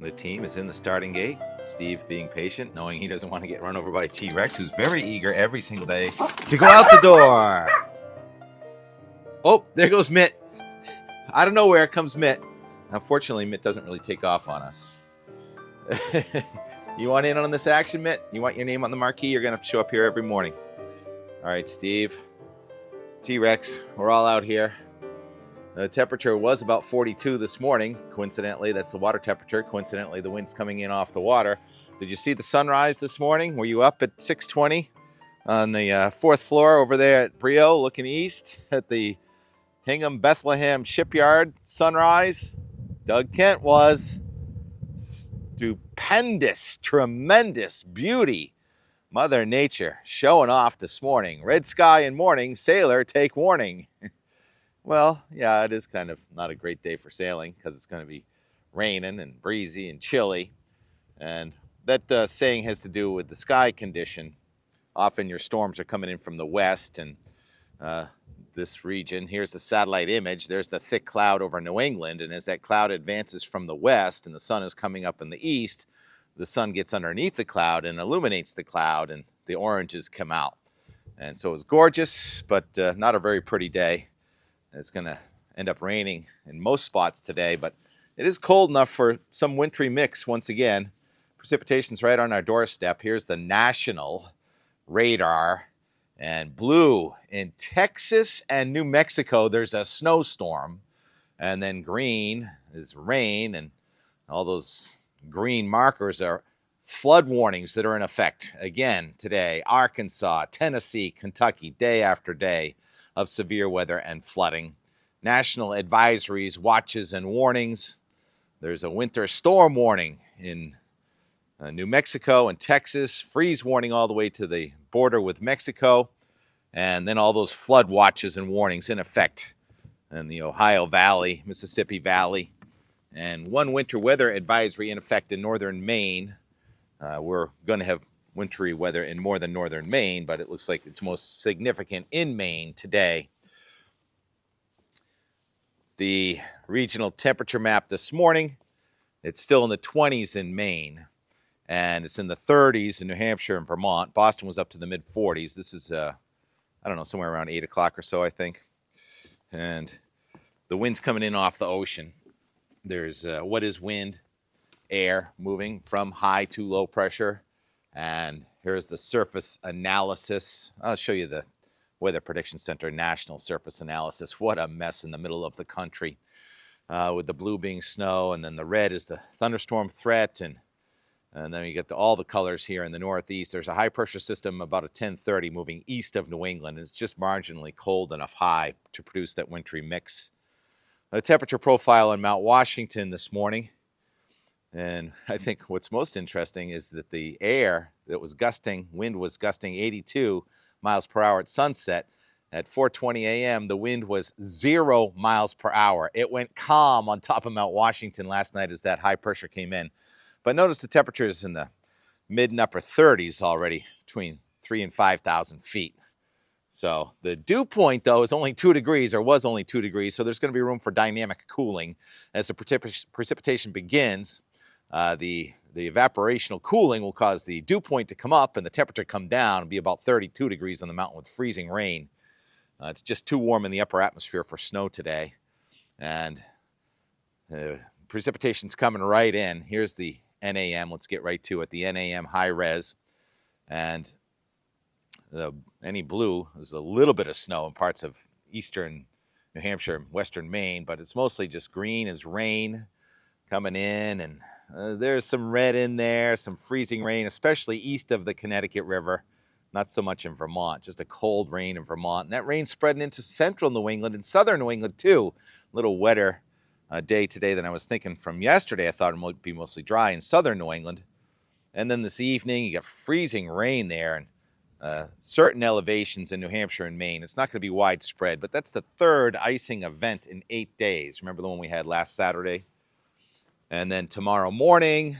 The team is in the starting gate. Steve being patient, knowing he doesn't want to get run over by a T-Rex, who's very eager every single day to go out the door. Oh, there goes Mitt. Out of nowhere comes Mitt. Unfortunately, Mitt doesn't really take off on us. You want in on this action, Mitt? You want your name on the marquee? You're going to show up here every morning. All right, Steve. T-Rex, we're all out here. The temperature was about 42 this morning. Coincidentally, that's the water temperature. Coincidentally, the wind's coming in off the water. Did you see the sunrise this morning? Were you up at 6:20 on the fourth floor over there at Brio, looking east at the Hingham Bethlehem shipyard sunrise? Doug Kent was. Stupendous, tremendous beauty. Mother Nature showing off this morning. Red sky in morning, sailor take warning. Well, yeah, it is kind of not a great day for sailing because it's going to be raining and breezy and chilly. And that saying has to do with the sky condition. Often your storms are coming in from the west and this region. Here's the satellite image. There's the thick cloud over New England. And as that cloud advances from the west and the sun is coming up in the east, the sun gets underneath the cloud and illuminates the cloud and the oranges come out. And so it's gorgeous, but not a very pretty day. It's going to end up raining in most spots today, but it is cold enough for some wintry mix once again. Precipitation's right on our doorstep. Here's the national radar. And blue in Texas and New Mexico, there's a snowstorm. And then green is rain, and all those green markers are flood warnings that are in effect again today. Arkansas, Tennessee, Kentucky, day after day of severe weather and flooding. National advisories, watches, and warnings. There's a winter storm warning in New Mexico and Texas, freeze warning all the way to the border with Mexico, and then all those flood watches and warnings in effect in the Ohio Valley, Mississippi Valley, and one winter weather advisory in effect in northern Maine. We're going to have wintry weather in more than northern Maine, but it looks like it's most significant in Maine today. The regional temperature map this morning, it's still in the 20s in Maine, and it's in the 30s in New Hampshire and Vermont. Boston was up to the mid-40s. This is, I don't know, somewhere around 8 o'clock or so, I think. And the wind's coming in off the ocean. There's what is wind? Air moving from high to low pressure. And here's the surface analysis. I'll show you the Weather Prediction Center National Surface Analysis. What a mess in the middle of the country, with the blue being snow, and then the red is the thunderstorm threat, and then you get all the colors here in the northeast. There's a high pressure system about a 1030 moving east of New England, and it's just marginally cold enough high to produce that wintry mix. The temperature profile in Mount Washington this morning. And I think what's most interesting is that the air that was gusting, wind was gusting 82 miles per hour at sunset. At 4:20 a.m., the wind was 0 miles per hour. It went calm on top of Mount Washington last night as that high pressure came in. But notice the temperature is in the mid and upper 30s already, between 3,000 and 5,000 feet. So the dew point, though, is only 2 degrees, or was only 2 degrees, so there's going to be room for dynamic cooling. As the precipitation begins, the evaporational cooling will cause the dew point to come up and the temperature come down and be about 32 degrees on the mountain with freezing rain. It's just too warm in the upper atmosphere for snow today. And precipitation's coming right in. Here's the NAM. Let's get right to it. The NAM high res. And any blue is a little bit of snow in parts of eastern New Hampshire and western Maine, but it's mostly just green as rain coming in, and there's some red in there, some freezing rain, especially east of the Connecticut River. Not so much in Vermont, just a cold rain in Vermont. And that rain's spreading into central New England and southern New England too. A little wetter day today than I was thinking from yesterday. I thought it might be mostly dry in southern New England. And then this evening, you got freezing rain there, and certain elevations in New Hampshire and Maine. It's not going to be widespread, but that's the third icing event in 8 days. Remember the one we had last Saturday? And then tomorrow morning,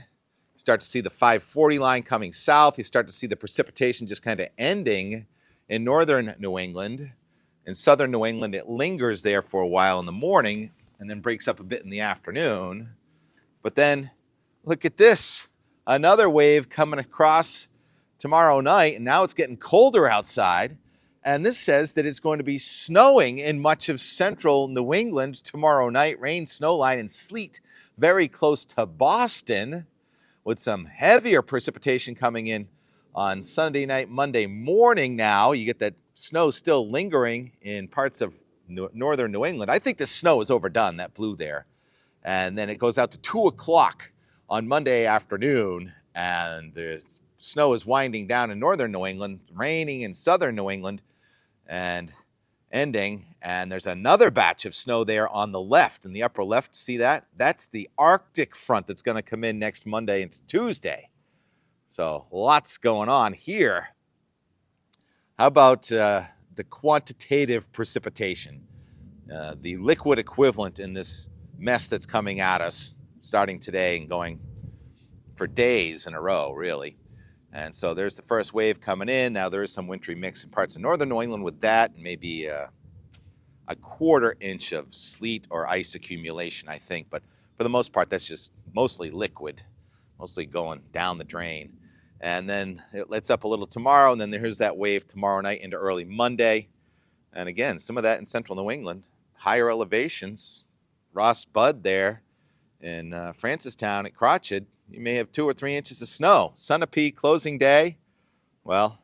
start to see the 540 line coming south. You start to see the precipitation just kind of ending in northern New England. In southern New England, it lingers there for a while in the morning and then breaks up a bit in the afternoon. But then look at this. Another wave coming across tomorrow night, and now it's getting colder outside. And this says that it's going to be snowing in much of central New England tomorrow night. Rain, snow line, and sleet very close to Boston, with some heavier precipitation coming in on Sunday night, Monday morning now. You get that snow still lingering in parts of northern New England. I think the snow is overdone, that blue there. And then it goes out to 2 o'clock on Monday afternoon, and the snow is winding down in northern New England, raining in southern New England, and ending. And there's another batch of snow there on the left, in the upper left. See that? That's the Arctic front that's going to come in next Monday into Tuesday. So lots going on here. How about the quantitative precipitation? The liquid equivalent in this mess that's coming at us starting today and going for days in a row, really. And so there's the first wave coming in. Now there is some wintry mix in parts of northern New England with that, and maybe a quarter inch of sleet or ice accumulation, I think. But for the most part, that's just mostly liquid, mostly going down the drain. And then it lets up a little tomorrow, and then there's that wave tomorrow night into early Monday. And again, some of that in central New England, higher elevations. Ross Bud there in Francistown at Crotched, you may have 2 or 3 inches of snow. Sunapee closing day. Well,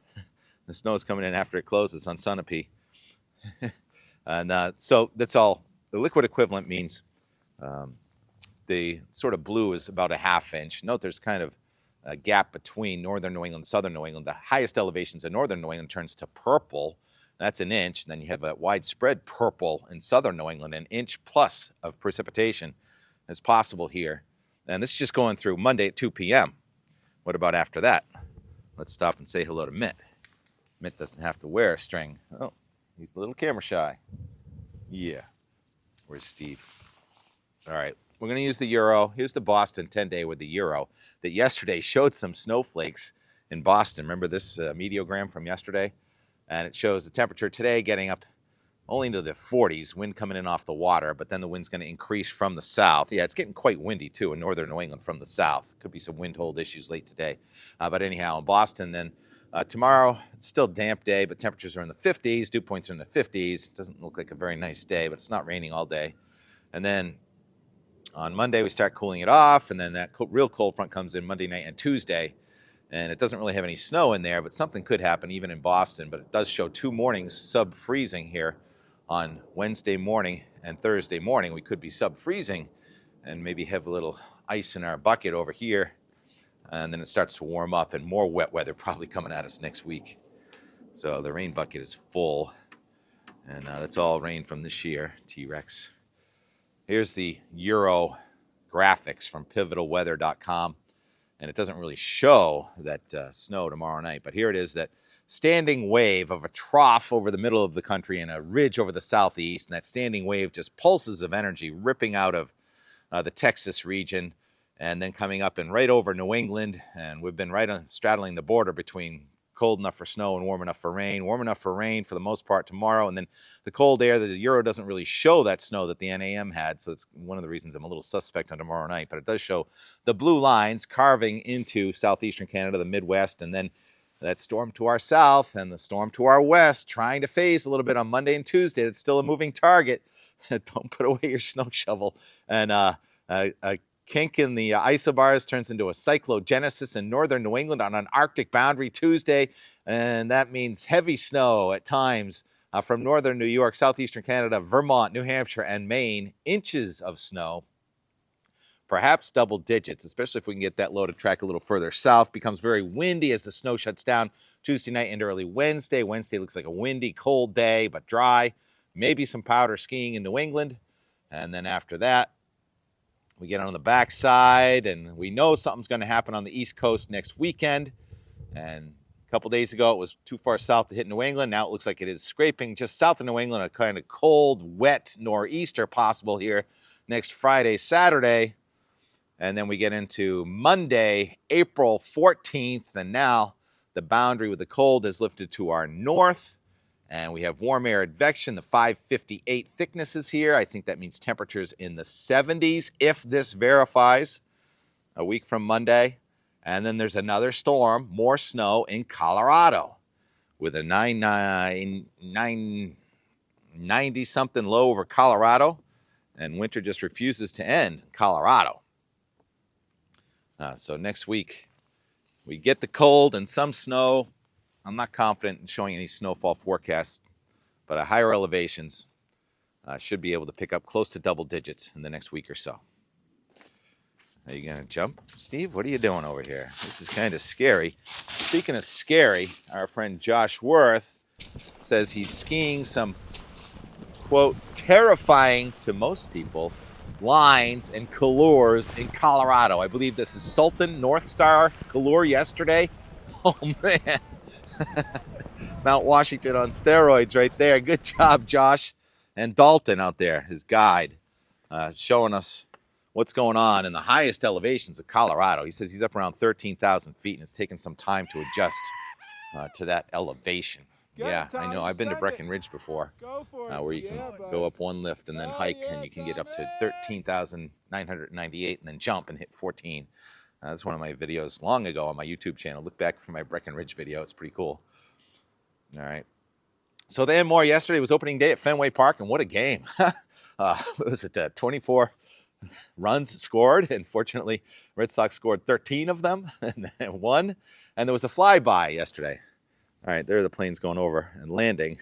the snow is coming in after it closes on Sunapee. And so that's all. The liquid equivalent means the sort of blue is about a ½ inch. Note there's kind of a gap between northern New England and southern New England. The highest elevations in northern New England turns to purple. That's an inch. And then you have a widespread purple in southern New England, an inch plus of precipitation is possible here. And this is just going through Monday at 2 p.m. What about after that? Let's stop and say hello to Mitt. Mitt doesn't have to wear a string. Oh, he's a little camera shy. Yeah. Where's Steve? All right. We're going to use the Euro. Here's the Boston 10-day with the Euro that yesterday showed some snowflakes in Boston. Remember this meteogram from yesterday? And it shows the temperature today getting up only into the 40s, wind coming in off the water, but then the wind's going to increase from the south. Yeah, it's getting quite windy, too, in northern New England from the south. Could be some wind hold issues late today. But anyhow, in Boston, then tomorrow, it's still a damp day, but temperatures are in the 50s. Dew points are in the 50s. It doesn't look like a very nice day, but it's not raining all day. And then on Monday, we start cooling it off, and then that real cold front comes in Monday night and Tuesday. And it doesn't really have any snow in there, but something could happen even in Boston. But it does show 2 mornings sub-freezing here on Wednesday morning and Thursday morning. We could be sub-freezing and maybe have a little ice in our bucket over here. And then it starts to warm up, and more wet weather probably coming at us next week. So the rain bucket is full. And that's all rain from this year, T-Rex. Here's the Euro graphics from pivotalweather.com. And it doesn't really show that snow tomorrow night. But here it is, that standing wave of a trough over the middle of the country and a ridge over the southeast. And that standing wave just pulses of energy ripping out of the Texas region and then coming up and right over New England. And we've been right on straddling the border between cold enough for snow and warm enough for rain. Warm enough for rain for the most part tomorrow. And then the cold air, the Euro doesn't really show that snow that the NAM had. So it's one of the reasons I'm a little suspect on tomorrow night. But it does show the blue lines carving into southeastern Canada, the Midwest, and then that storm to our south and the storm to our west trying to phase a little bit on Monday and Tuesday. It's still a moving target. Don't put away your snow shovel. And a kink in the isobars turns into a cyclogenesis in northern New England on an Arctic boundary Tuesday. And that means heavy snow at times from northern New York, southeastern Canada, Vermont, New Hampshire, and Maine. Inches of snow, perhaps double digits, especially if we can get that low to track a little further south. Becomes very windy as the snow shuts down Tuesday night into early Wednesday. Wednesday looks like a windy, cold day, but dry. Maybe some powder skiing in New England. And then after that, we get on the backside, and we know something's going to happen on the East Coast next weekend. And a couple days ago, it was too far south to hit New England. Now it looks like it is scraping just south of New England, a kind of cold, wet nor'easter possible here next Friday, Saturday. And then we get into Monday, April 14th, and now the boundary with the cold is lifted to our north. And we have warm air advection, the 558 thicknesses here. I think that means temperatures in the 70s if this verifies. a week from Monday. And then there's another storm, more snow in Colorado with a 990 something low over Colorado. And winter just refuses to end in Colorado. So next week, we get the cold and some snow. I'm not confident in showing any snowfall forecasts, but at higher elevations, should be able to pick up close to double digits in the next week or so. Are you going to jump, Steve? What are you doing over here? This is kind of scary. Speaking of scary, our friend Josh Worth says he's skiing some, quote, terrifying to most people lines and couloirs in Colorado. I believe this is Sultan North Star couloir yesterday. Oh, man. Mount Washington on steroids right there. Good job, Josh. And Dalton out there, his guide, showing us what's going on in the highest elevations of Colorado. He says he's up around 13,000 feet, and it's taken some time to adjust to that elevation. Yeah, I know. I've been to Breckenridge before, where you can go up one lift and then hike, and you can get up to 13,998 and then jump and hit 14. That's one of my videos long ago on my YouTube channel. Look back for my Breckenridge video. It's pretty cool. All right. So then more yesterday was opening day at Fenway Park, and what a game. Was it 24 runs scored? And fortunately, Red Sox scored 13 of them and won. And there was a flyby yesterday. All right, there are the planes going over and landing.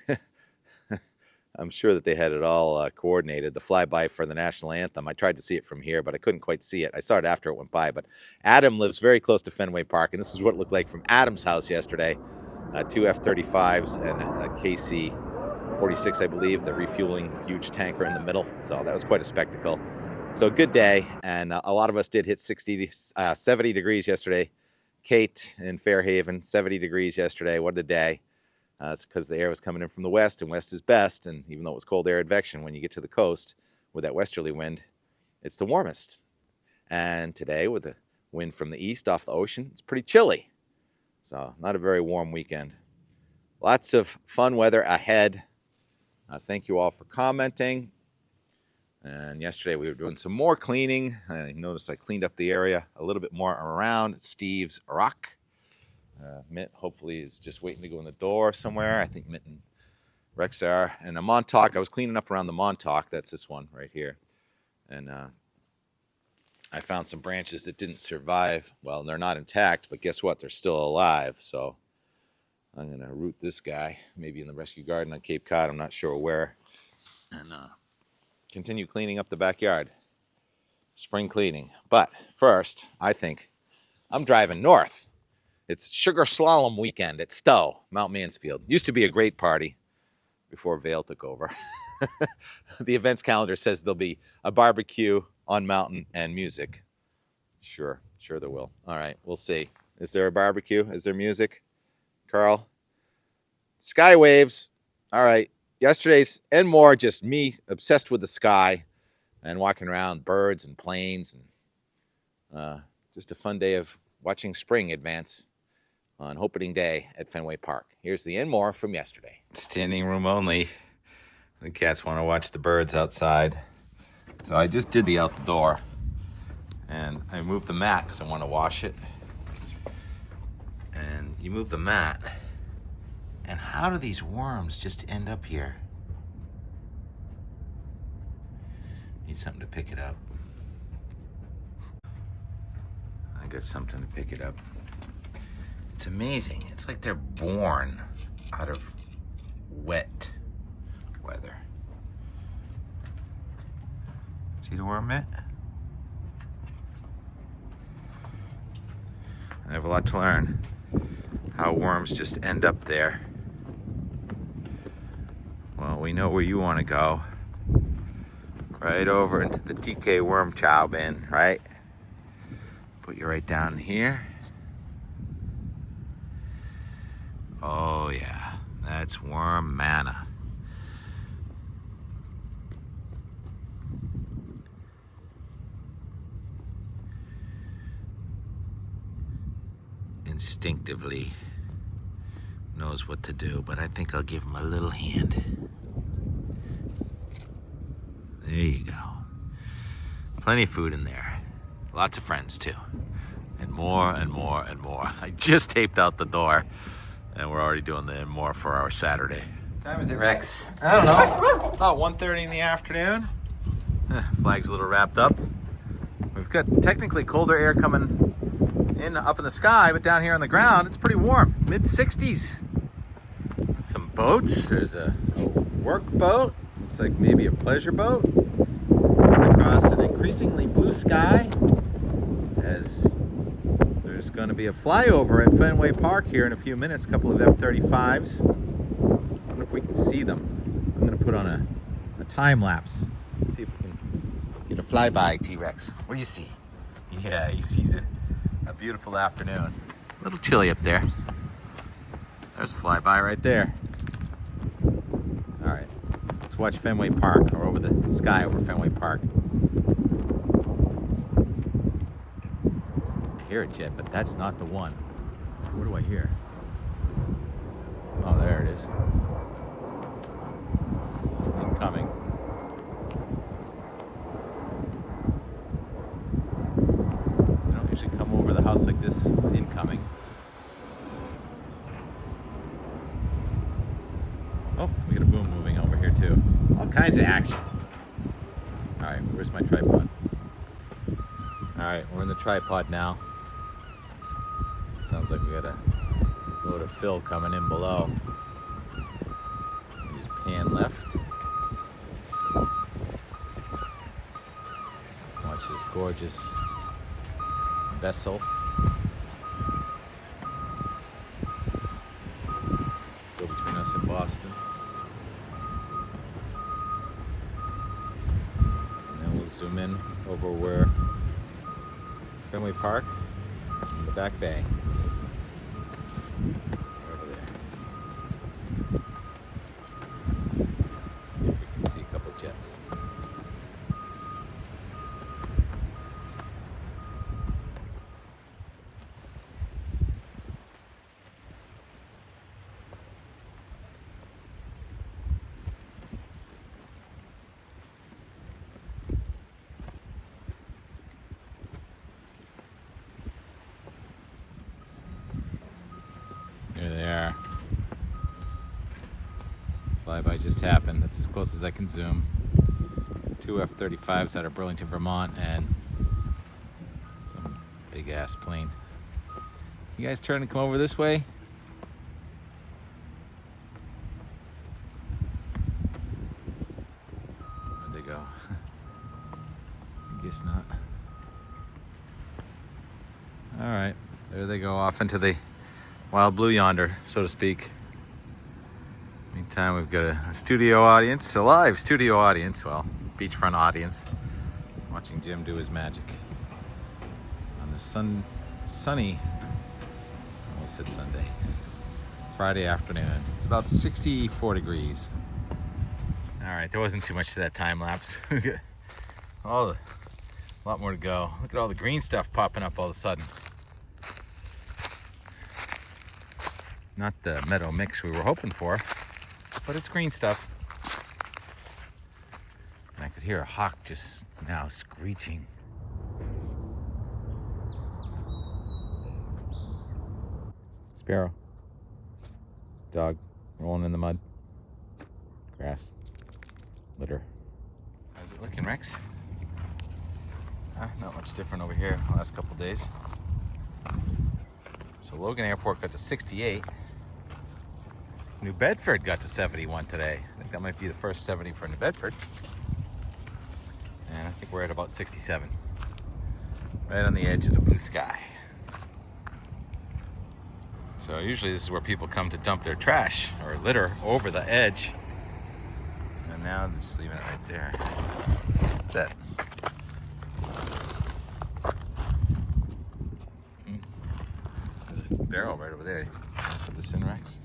I'm sure that they had it all coordinated, the flyby for the national anthem. I tried to see it from here, but I couldn't quite see it. I saw it after it went by. But Adam lives very close to Fenway Park, and this is what it looked like from Adam's house yesterday. Two F-35s and a KC-46, I believe, the refueling huge tanker in the middle. So that was quite a spectacle. So good day, and a lot of us did hit 70 degrees yesterday. Kate in Fairhaven, 70 degrees yesterday. What a day. It's because the air was coming in from the west, and west is best. And even though it was cold air advection, when you get to the coast with that westerly wind, it's the warmest. And today, with the wind from the east off the ocean, it's pretty chilly. So not a very warm weekend. Lots of fun weather ahead. Thank you all for commenting. And yesterday we were doing some more cleaning. I noticed I cleaned up the area a little bit more around Steve's rock. Mitt hopefully is just waiting to go in the door somewhere. I think Mitt and Rex are. And a Montauk, I was cleaning up around the Montauk. That's this one right here. And I found some branches that didn't survive. Well, they're not intact, but guess what? They're still alive. So I'm going to root this guy, maybe in the rescue garden on Cape Cod. I'm not sure where. And continue cleaning up the backyard. Spring cleaning. But first, I think I'm driving north. It's Sugar Slalom weekend at Stowe, Mount Mansfield. Used to be a great party before Vail took over. The events calendar says there'll be a barbecue on mountain and music. Sure there will. All right, we'll see. Is there a barbecue? Is there music? Carl? Sky waves. All right. Yesterday's and more, just me obsessed with the sky and walking around birds and planes, and just a fun day of watching spring advance on opening day at Fenway Park. Here's the and more from yesterday. Standing room only. The cats want to watch the birds outside. So I just did the out the door, and I moved the mat because I want to wash it. And you move the mat, and how do these worms just end up here? Need something to pick it up. I got something to pick it up. It's amazing. It's like they're born out of wet weather. See the worm, Mitt? I have a lot to learn. How worms just end up there. Well, we know where you want to go. Right over into the TK worm chow bin, right? Put you right down here. Oh yeah, that's worm manna. Instinctively knows what to do, but I think I'll give him a little hand. There you go. Plenty of food in there. Lots of friends too. And more and more and more. I just taped out the door and we're already doing the more for our Saturday. What time is it, Rex? I don't know. About 1:30 in the afternoon. Flag's a little wrapped up. We've got technically colder air coming in up in the sky, but down here on the ground, it's pretty warm. Mid-60s. Some boats. There's a work boat. Looks like maybe a pleasure boat. Across an increasingly blue sky as there's going to be a flyover at Fenway Park here in a few minutes. A couple of F-35s. I wonder if we can see them. I'm going to put on a time lapse. See if we can get a flyby, T-Rex. What do you see? Yeah, he sees it. A beautiful afternoon. A little chilly up there. There's a flyby right there. All right, let's watch Fenway Park, or over the sky over Fenway Park. I hear a jet, but that's not the one. What do I hear? Oh, there it is. Incoming. They don't usually come over the house like this incoming. Oh, we got a boom moving over here too. All kinds of action. All right, where's my tripod? All right, we're in the tripod now. Sounds like we got a load of fill coming in below. We just pan left. Watch this gorgeous vessel go between us and Boston. And then we'll zoom in over where Fenway Park, in the back bay. Over there. See if we can see a couple jets. There they are. Flyby just happened. That's as close as I can zoom. Two F-35s out of Burlington, Vermont, and some big ass plane. You guys turn to come over this way? Where'd they go? I guess not. All right, there they go off into the wild blue yonder, so to speak. Meantime, we've got a studio audience, a live studio audience, well, beachfront audience, watching Jim do his magic on the sunny, I almost said Sunday, Friday afternoon. It's about 64 degrees. All right, there wasn't too much to that time lapse. A lot more to go. Look at all the green stuff popping up all of a sudden. Not the meadow mix we were hoping for, but it's green stuff. And I could hear a hawk just now screeching. Sparrow. Dog rolling in the mud. Grass. Litter. How's it looking, Rex? Not much different over here the last couple days. So Logan Airport got to 68. New Bedford got to 71 today. I think that might be the first 70 for New Bedford. And I think we're at about 67. Right on the edge of the blue sky. So usually this is where people come to dump their trash or litter over the edge. And now they're just leaving it right there. That's it. There's a barrel right over there. Put this in, Rex.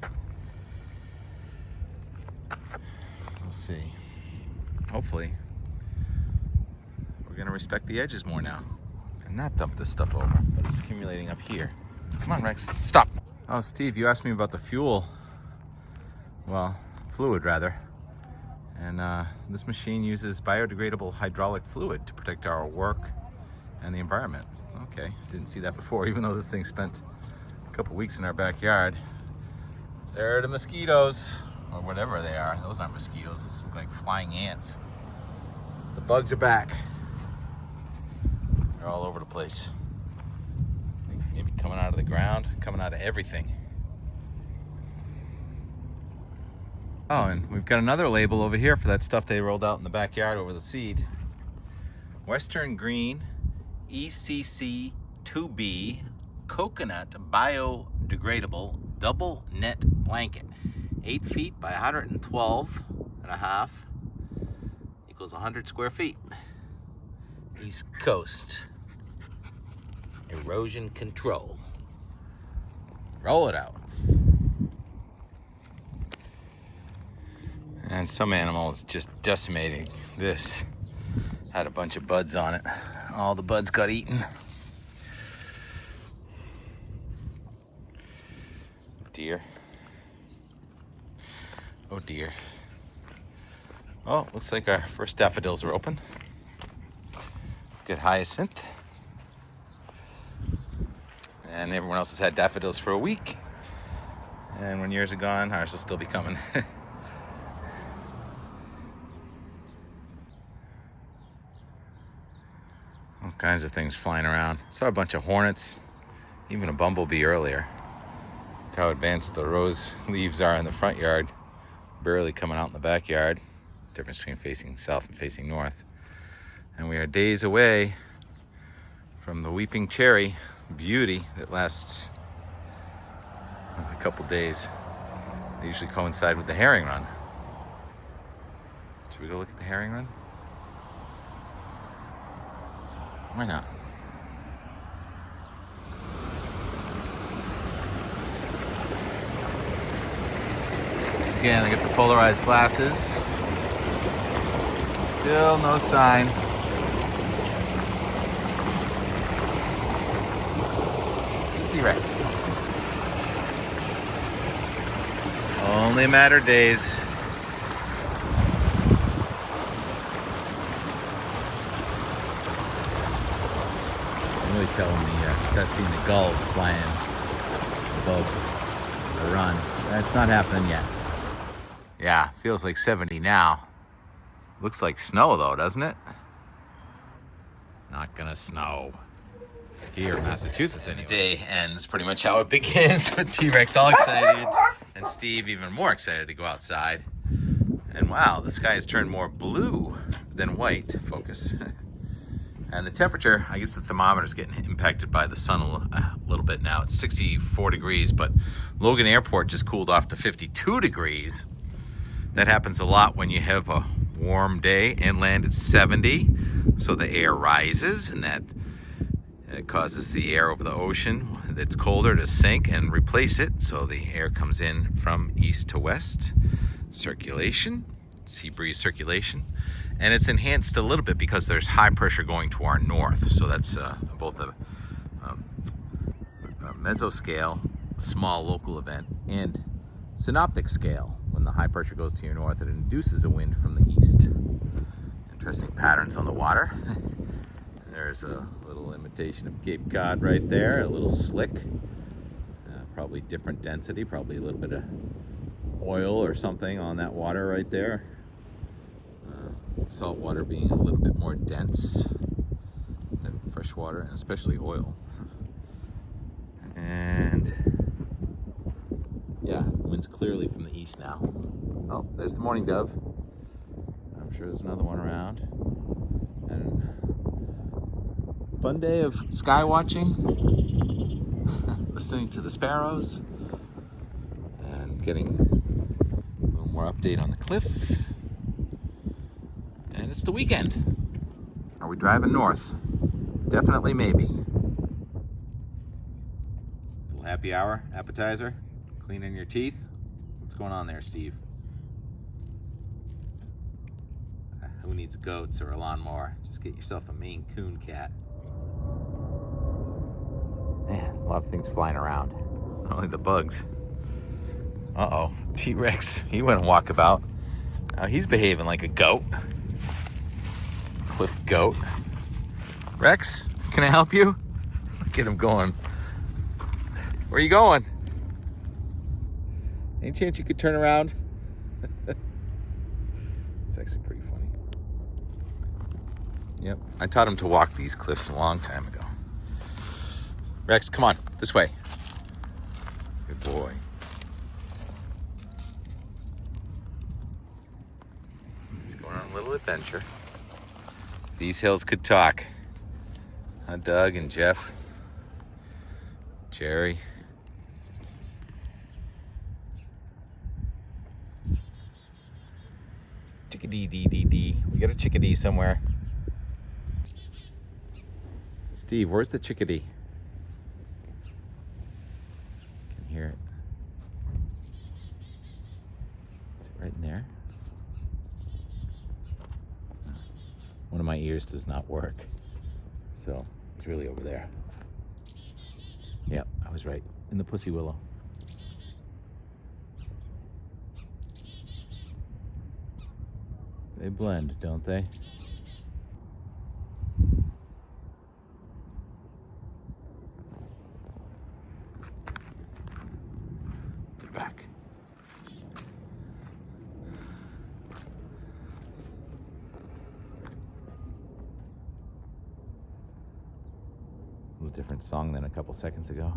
We'll see. Hopefully, we're gonna respect the edges more now and not dump this stuff over, but it's accumulating up here. Come on, Rex, stop. Oh, Steve, you asked me about the fuel. Well, fluid rather. And this machine uses biodegradable hydraulic fluid to protect our work and the environment. Okay, didn't see that before, even though this thing spent a couple weeks in our backyard. There are the mosquitoes, or whatever they are. Those aren't mosquitoes, those look like flying ants. The bugs are back. They're all over the place. Maybe coming out of the ground, coming out of everything. Oh, and we've got another label over here for that stuff they rolled out in the backyard over the seed. Western Green ECC 2B Coconut Biodegradable Double Net Blanket. 8 feet by 112 and a half equals 100 square feet. East Coast. Erosion control. Roll it out. And some animal is just decimating this. Had a bunch of buds on it. All the buds got eaten. Deer. Oh dear. Oh, looks like our first daffodils are open. Good hyacinth. And everyone else has had daffodils for a week. And when yours are gone, ours will still be coming. All kinds of things flying around. Saw a bunch of hornets, even a bumblebee earlier. Look how advanced the rose leaves are in the front yard, barely coming out in the backyard. Difference between facing south and facing north. And we are days away from the weeping cherry beauty that lasts a couple days. They usually coincide with the herring run. Should we go look at the herring run? Why not? Once again, I get the polarized glasses. Still no sign. T-Rex. Only a matter of days. I'm really telling me start seeing the gulls flying above the run. That's not happening yet. Yeah, feels like 70 now. Looks like snow though, doesn't it? Not gonna snow here in Massachusetts anyway. The day ends pretty much how it begins, with T-Rex all excited and Steve even more excited to go outside. And wow, the sky has turned more blue than white. Focus. And the temperature, I guess the thermometer's getting impacted by the sun a little bit now. It's 64 degrees, but Logan Airport just cooled off to 52 degrees. That happens a lot when you have a warm day. Inland it's 70, so the air rises, and that causes the air over the ocean that's colder to sink and replace it. So the air comes in from east to west. Circulation, sea breeze circulation. And it's enhanced a little bit because there's high pressure going to our north. So that's both a mesoscale, small local event, and synoptic scale. When the high pressure goes to your north, it induces a wind from the east. Interesting patterns on the water. There's a little imitation of Cape Cod right there, a little slick. Probably different density, probably a little bit of oil or something on that water right there. Salt water being a little bit more dense than fresh water, and especially oil. And yeah, wind's clearly from the east now. Oh, there's the mourning dove. I'm sure there's another one around. And fun day of sky watching, listening to the sparrows, and getting a little more update on the cliff. And it's the weekend. Are we driving north? Definitely, maybe. Little happy hour appetizer, cleaning your teeth. What's going on there, Steve? Who needs goats or a lawnmower? Just get yourself a Maine Coon cat. Man, a lot of things flying around. Only the bugs. Uh-oh, T-Rex, he went walkabout. He's behaving like a goat. Cliff goat. Rex, Can I help you? Look at him going. Where are you going? Any chance you could turn around? It's actually pretty funny. Yep, I taught him to walk these cliffs a long time ago. Rex, come on, this way. Good boy. Let's go on a little adventure. These hills could talk. Huh, Doug and Jeff, Jerry. Chickadee-dee-dee-dee. We got a chickadee somewhere. Steve, where's the chickadee? Can hear it. Is it right in there? One of my ears does not work. So it's really over there. Yep, I was right. In the pussy willow. They blend, don't they? They're back. A little different song than a couple seconds ago.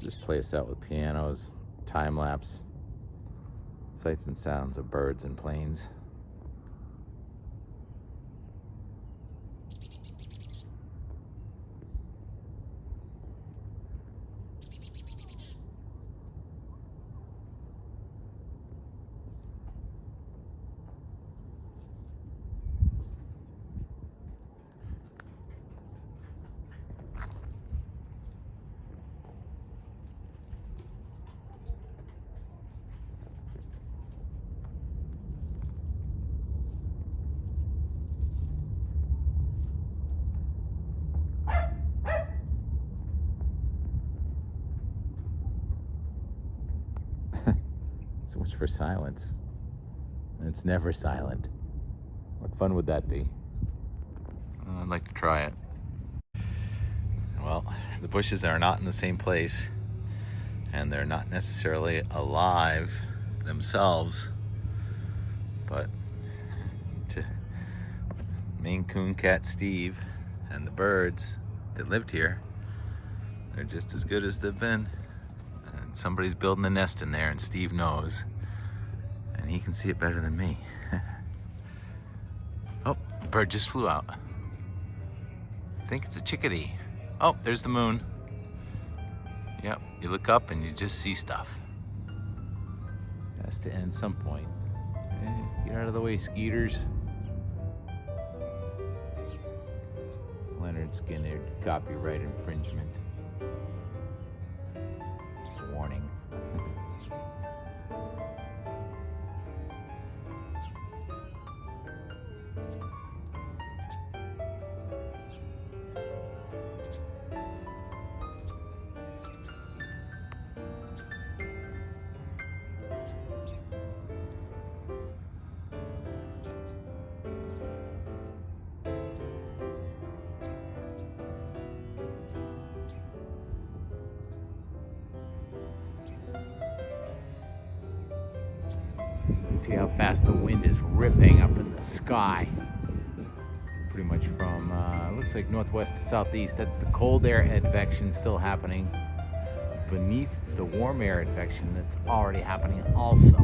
Just play us out with pianos, time lapse, sights and sounds of birds and planes. So much for silence. And it's never silent. What fun would that be? I'd like to try it. Well, the bushes are not in the same place, and they're not necessarily alive themselves, but to Maine Coon Cat Steve and the birds that lived here, they're just as good as they've been. And somebody's building a nest in there, and Steve knows, and he can see it better than me. Oh, the bird just flew out. I think it's a chickadee. Oh, there's the moon. Yep, you look up and you just see stuff. Has to end some point. Get out of the way, skeeters. Leonard Skinner, copyright infringement. Warning. See how fast the wind is ripping up in the sky. Pretty much from, looks like northwest to southeast. That's the cold air advection still happening beneath the warm air advection that's already happening also.